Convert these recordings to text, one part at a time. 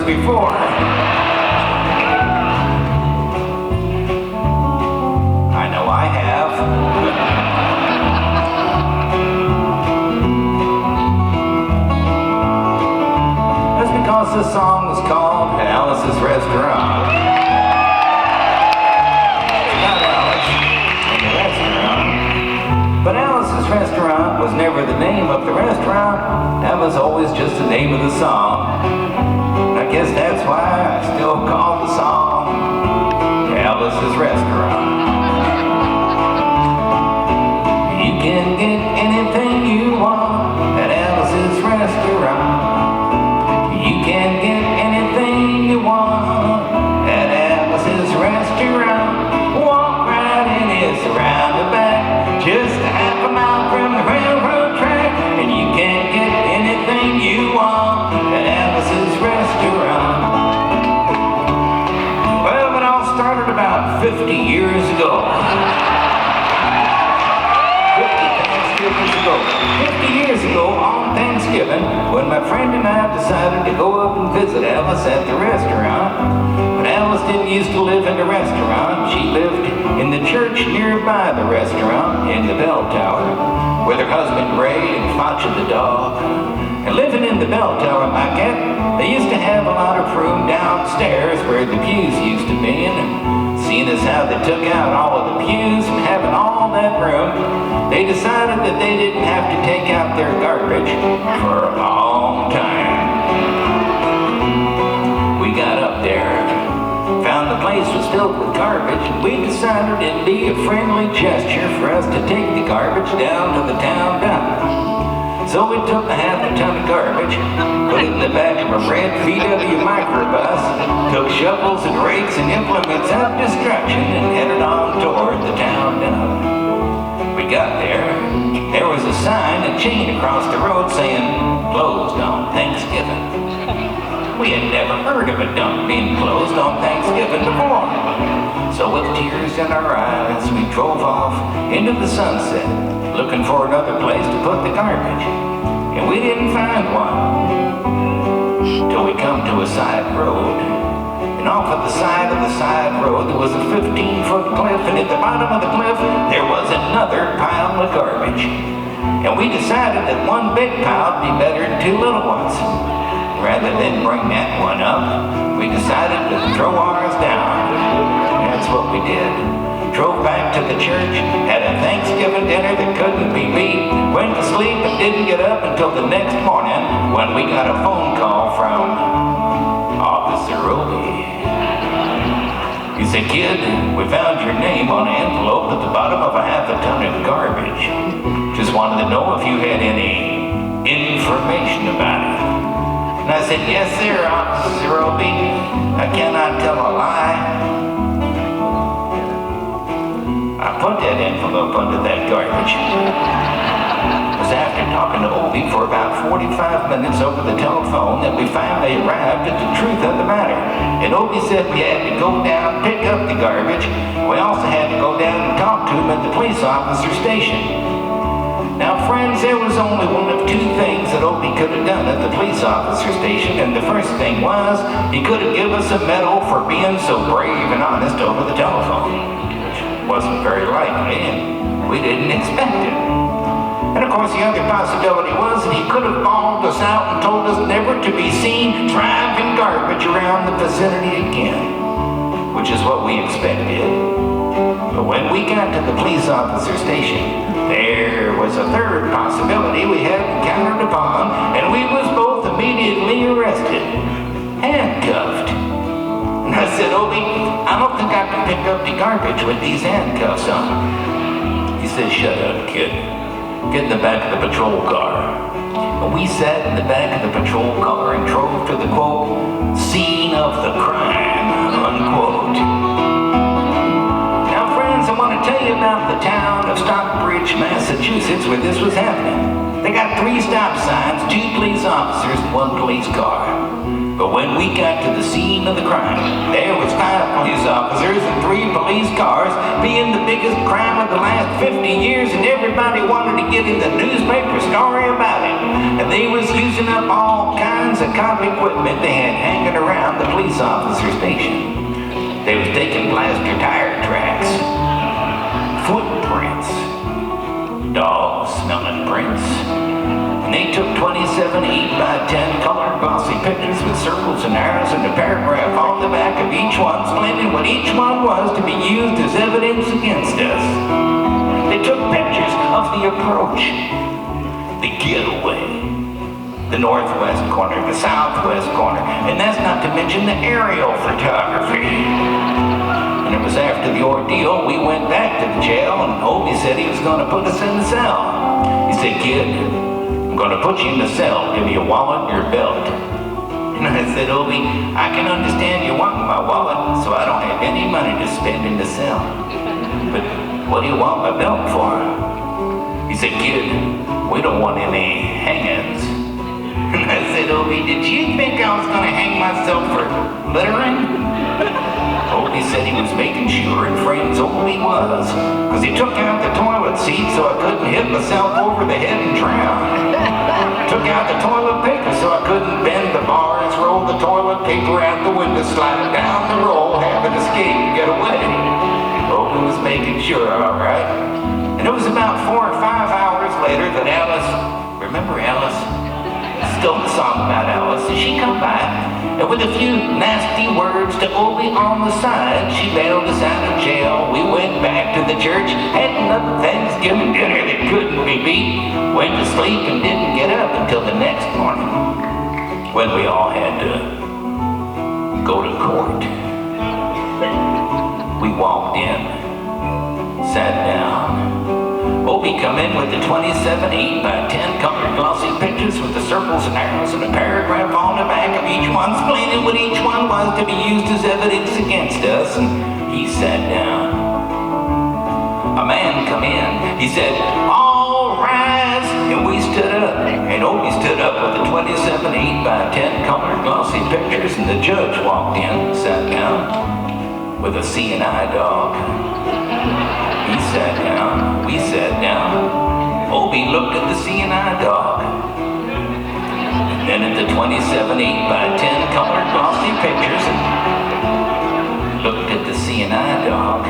this before. I know I have. That's because this song is called Alice's Restaurant. But Alice's Restaurant was never the name of the restaurant. That was always just the name of the song. I guess that's why I still call the song Alice's Restaurant. You can get anything you want at Alice's Restaurant. You can get anything you want at Alice's Restaurant. Walk right in, it's around the back, just a half a mile from the railroad track, and you can get anything you want at Alice's Restaurant. Well, it all started about 50 years ago. 50 years ago on Thanksgiving, when my friend and I decided to go up and visit Alice at the restaurant. But Alice didn't used to live in the restaurant. She lived in the church nearby the restaurant in the bell tower, with her husband Ray and Facha the dog. And living in the bell tower, Maquette, they used to have a lot of room downstairs where the pews used to be. And seeing as how they took out all of the pews and having all that room, they decided that they didn't have to take out their garbage for a long time. We got up there, found the place was filled with garbage, and we decided it'd be a friendly gesture for us to take the garbage down to the town dump. So we took a half a ton of garbage, put it in the back of a red VW microbus, took shovels and rakes and implements of destruction, and headed on toward the town dump. We got there was a sign and chain across the road saying, "Closed on Thanksgiving." We had never heard of a dump being closed on Thanksgiving before. So with tears in our eyes, we drove off into the sunset, looking for another place to put the garbage. And we didn't find one till we come to a side road. And off of the side road, there was a 15-foot cliff, and at the bottom of the cliff, there was another pile of garbage. And we decided that one big pile would be better than two little ones. Rather than bring that one up, we decided to throw ours down. That's what we did. Drove back to the church, had a Thanksgiving dinner that couldn't be beat, went to sleep and didn't get up until the next morning when we got a phone call from Officer Roby. He said, "Kid, we found your name on an envelope at the bottom of a half a ton of garbage. Just wanted to know if you had any information about it." And I said, "Yes, sir, Officer Roby. I cannot tell a lie." I put that envelope under that garbage. It was after talking to Obie for about 45 minutes over the telephone that we finally arrived at the truth of the matter. And Obie said we had to go down, pick up the garbage. We also had to go down and talk to him at the police officer station. Now, friends, there was only one of two things that Obie could have done at the police officer station, and the first thing was he could have given us a medal for being so brave and honest over the telephone. Wasn't very likely, and we didn't expect it. And of course, the other possibility was that he could have bawled us out and told us never to be seen driving garbage around the vicinity again, which is what we expected. But when we got to the police officer station, there was a third possibility we hadn't counted upon, and we was both immediately arrested, handcuffed. And I said, "Obie, I don't think I can pick up the garbage with these handcuffs on." He said, "Shut up, kid. Get in the back of the patrol car." And we sat in the back of the patrol car and drove to the, quote, "scene of the crime," unquote. Now, friends, I want to tell you about the town of Stockbridge, Massachusetts, where this was happening. They got 3 stop signs, 2 police officers, and 1 police car. But when we got to the scene of the crime, there was 5 police officers and 3 police cars, being the biggest crime of the last 50 years, and everybody wanted to get in the newspaper story about it. And they was using up all kinds of cop equipment they had hanging around the police officer station. They was taking plaster tire tracks, footprints, dog-smelling prints. And they took 27 8x10 colored glossy pictures with circles and arrows and a paragraph on the back of each one, explaining what each one was to be used as evidence against us. They took pictures of the approach, the getaway, the northwest corner, the southwest corner, and that's not to mention the aerial photography. And it was after the ordeal, we went back to the jail, and Obie said he was going to put us in the cell. He said, "Kid, I'm going to put you in the cell, give you a wallet and your belt." And I said, "Obie, I can understand you wanting my wallet, so I don't have any money to spend in the cell. But what do you want my belt for?" He said, "Kid, we don't want any hang-ins." And I said, "Obie, did you think I was going to hang myself for littering?" Obie said he was making sure, and friends, Obie was, because he took out the toilet seat so I couldn't hit myself over the head and drown. Took out the toilet paper so I couldn't bend the bars, roll the toilet paper out the window, slide it down the roll, have it escape and get away. Obie was making sure, all right. And it was about 4 or 5 hours later that Alice, remember Alice? Still the song about Alice. She come by, and with a few nasty words to Obie on the side, she bailed us out of jail. We went back to the church, had another Thanksgiving dinner that couldn't be beat, went to sleep and didn't get up until the next morning, when we all had to go to court. We walked in, sat down. Obie come in with the 27 8x10 colored glossy pictures with the circles and arrows and a paragraph on the back of each one, explaining what each one was to be used as evidence against us, and he sat down. A man come in. He said, "All rise," and we stood up. And Obie stood up with the 27 8x10 colored glossy pictures, and the judge walked in, sat down with a CNI dog. He sat down, we sat down. Obie looked at the CNI dog, and then at the 27 8x10 colored glossy pictures, and looked at the CNI dog.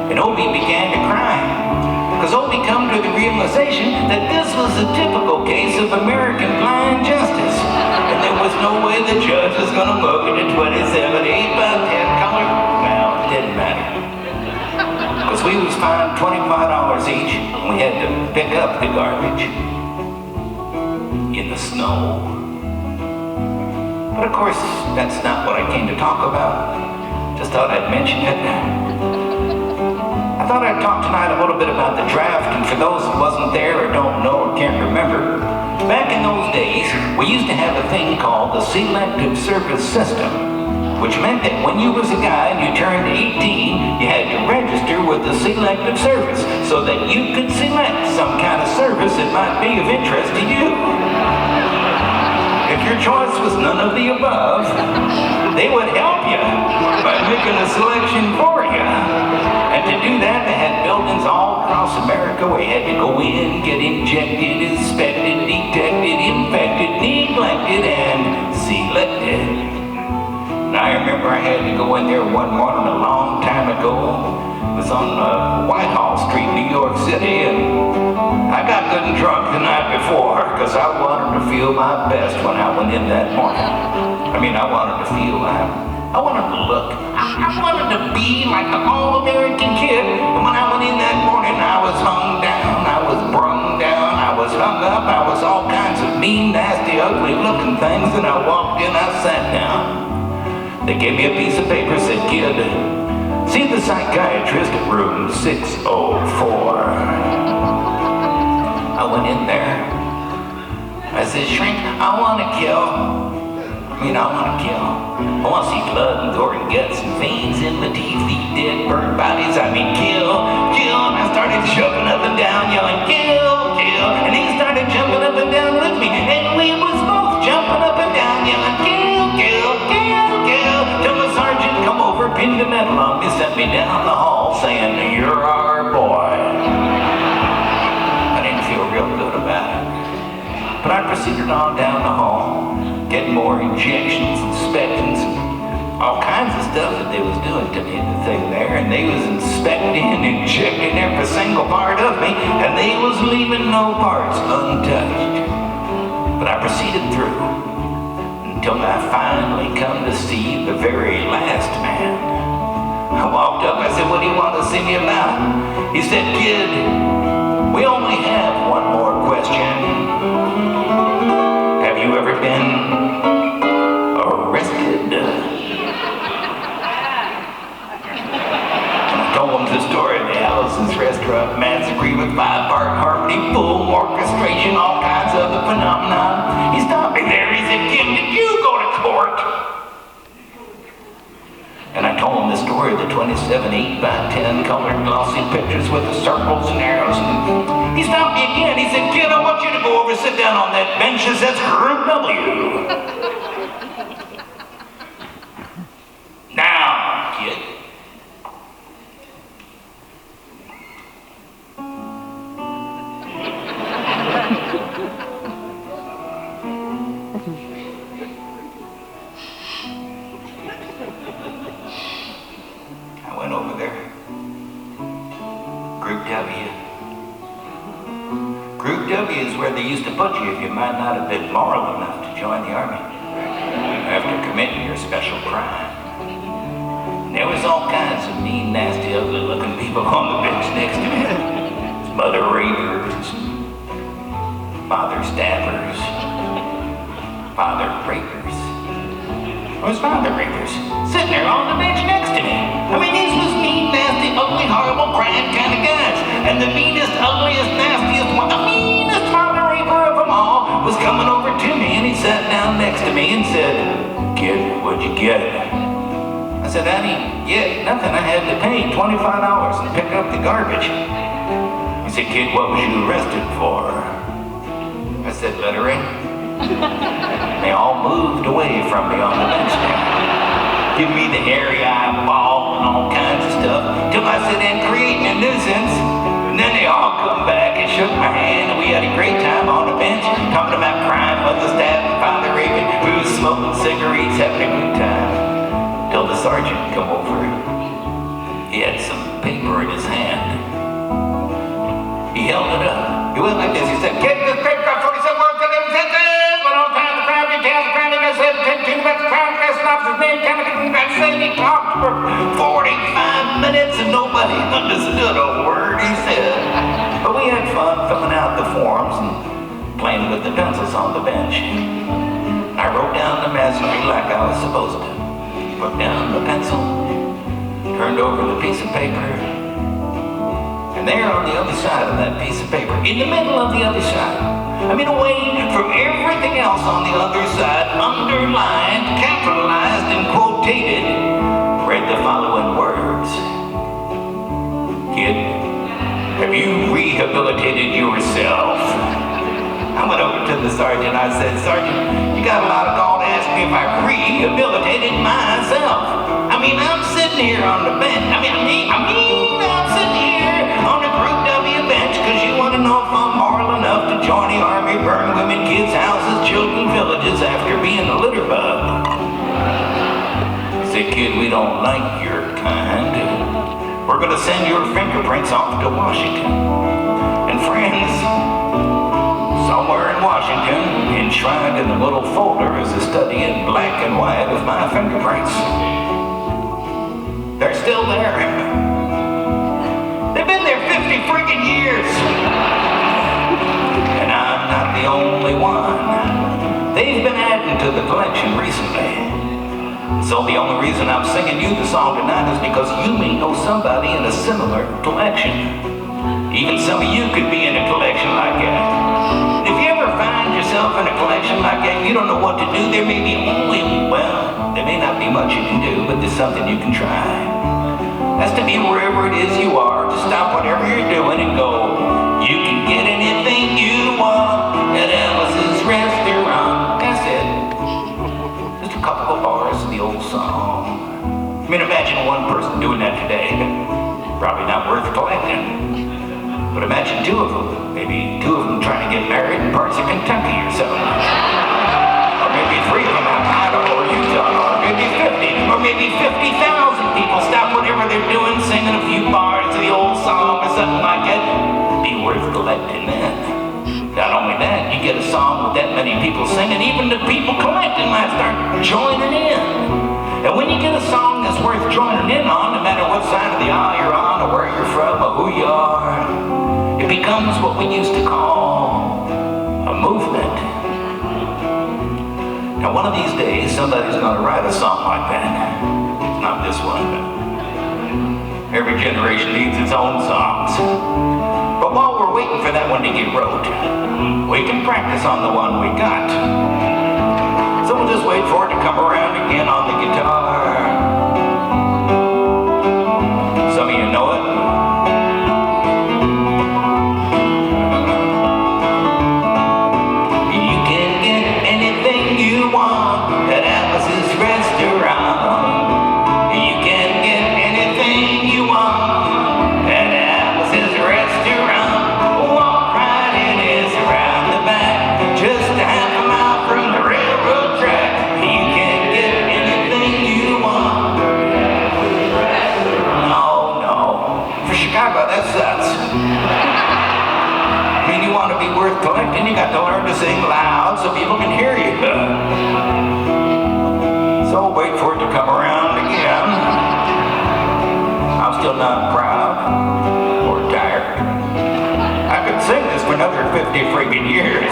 And Obie began to cry, because Obie come to the realization that this was a typical case of American blind justice, and there was no way the judge was going to look at the 27 8x10 colored. Well, it didn't matter. Because we was fined $25 each, and we had to pick up the garbage in the snow. But of course, that's not what I came to talk about. Just thought I'd mention it. I thought I'd talk tonight a little bit about the draft, and for those who wasn't there or don't know or can't remember, back in those days, we used to have a thing called the selective service system, which meant that when you was a guy and you turned 18, you had to register with the selective service so that you could select some kind of service that might be of interest to you. If your choice was none of the above, they would help you by making a selection for you. And to do that, they had buildings all across America where you had to go in, get injected, inspected, detected, infected, neglected, and selected. And I remember I had to go in there one morning a long time ago. It was on Whitehall Street, New York City, and I got good and drunk the night before because I wanted to feel my best when I went in that morning. I mean, I wanted to feel, I wanted to look, I wanted to be like the all-American kid. And when I went in that morning, I was hung down, I was brung down, I was hung up, I was all kinds of mean, nasty, ugly-looking things, and I walked in, I sat down. They gave me a piece of paper, said, "Kid, see the psychiatrist at room 604. I went in there. I said, "Shrink, I want to kill. I want to see blood and gore and guts and veins in the teeth, eat dead, burnt bodies. I mean, kill, kill." And I started jumping up and down, yelling, "Kill, kill." And he started jumping up and down with me. And we was both jumping up and down, yelling, "Kill, kill, kill, kill." Till the sergeant come over, pinned a medal on me, sent me down the hall saying, "You're our boy." I didn't feel real good about it. But I proceeded on down the hall, getting more injections, inspections, all kinds of stuff that they was doing to me in the thing there, and they was inspecting and injecting every single part of me, and they was leaving no parts untouched. But I proceeded through until I finally come to see the very last man. I walked up, I said, "What do you want to see me about?" He said, "Kid, we only have one more question. Have you ever been arrested?" Told him the story of the Allison's Restaurant Massacre with 5-part harmony, full orchestration, all kinds of the phenomenon. He stopped me there. He said, "Kid, did you go to court?" And I told him the story of the 27 8x10 colored glossy pictures with the circles and arrows. And he stopped me again. He said, "Kid, I want you to go over and sit down on that bench that says Group W. Now, kid." I went over there. Group W. Group W is where they used to put you if you might not have been moral enough to join the army after committing your special crime. And there was all kinds of mean, nasty, ugly-looking people on the bench next to me. Mother rapers, father stabbers, father rapers. It was father rapers sitting there on the bench next to me. I mean, these was mean, nasty, ugly, horrible, crying kind of guys. And the meanest, ugliest, nastiest one, the meanest father raper of them all, was coming over to me, and he sat down next to me and said, "Kid, what'd you get?" I said, "I didn't get nothing. I had to pay $25 and pick up the garbage." He said, "Kid, what was you arrested for?" I said, "Littering." They all moved away from me on the bench there, give me the hairy eyeball and all kinds of stuff, till I said, "And creating a nuisance." And then they all come back and shook my hand, and we had a great time on the bench, talking about crime, mother stabbing, father raping. We was smoking cigarettes, having a good time, till the sergeant come over. He had some paper in his hand. He held it up. He went like this. He said, "Kid, this paper got 47 words in it. He talked for 45 minutes and nobody understood a word he said. But we had fun filling out the forms and playing with the pencils on the bench. I wrote down the message like I was supposed to. Put down the pencil, turned over the piece of paper, and there on the other side of that piece of paper, in the middle of the other side, I mean away from everything else on the other side, underlined, capitalized, and quotated, read the following words. "Kid, have you rehabilitated yourself?" I went over to the sergeant. I said, "Sergeant, you got a lot of gall to ask me if I rehabilitated myself. I mean, I'm sitting here on the bench. I'm sitting here on the Group W bench because you want to know if I'm moral enough to join the army, burn women, kids' houses, children, villages after being a litter bug." I said, "Kid, we don't like your kind. We're going to send your fingerprints off to Washington. And friends, somewhere in Washington, enshrined in a little folder is a study in black and white of my fingerprints. They're still there. They've been there 50 friggin' years. And I'm not the only one. They've been adding to the collection recently. So the only reason I'm singing you the song tonight is because you may know somebody in a similar collection. Even some of you could be in a collection like that. If you ever find yourself in a collection like that, you don't know what to do, there may not be much you can do, but there's something you can try. That's to be wherever it is you are, to stop whatever you're doing and go, you can get anything you want at Alice's restaurant. That's it. Just a couple of bars of the old song. I mean, imagine one person doing that today. Probably not worth collecting. But imagine two of them, maybe two of them trying to get get married in parts of Kentucky or something. Or maybe 3 of them out in Idaho or Utah, or maybe 50, or maybe 50,000 people stop whatever they're doing, singing a few bars of the old song or something like that. Be worth collecting then. Not only that, you get a song with that many people singing, even the people collecting might start joining in. And when you get a song that's worth joining in on, no matter what side of the aisle you're on, or where you're from, or who you are, it becomes what we used to call a movement. Now one of these days, somebody's going to write a song like that. Not this one, but every generation needs its own songs. But while we're waiting for that one to get wrote, we can practice on the one we got. So we'll just wait for it to come around again on the guitar. Some of you know it. You can get anything you want at Alice's restaurant. You can get anything you want at Alice's restaurant. Walk right in, it's around the back, just a half a mile from the railroad track. You can get anything you want. No, for Chicago that sucks. I mean, you want to be worth collecting, you got to learn to sing loud so people can hear you. So wait for it to come around again. I'm still not proud or tired. I could sing this for another 50 freaking years.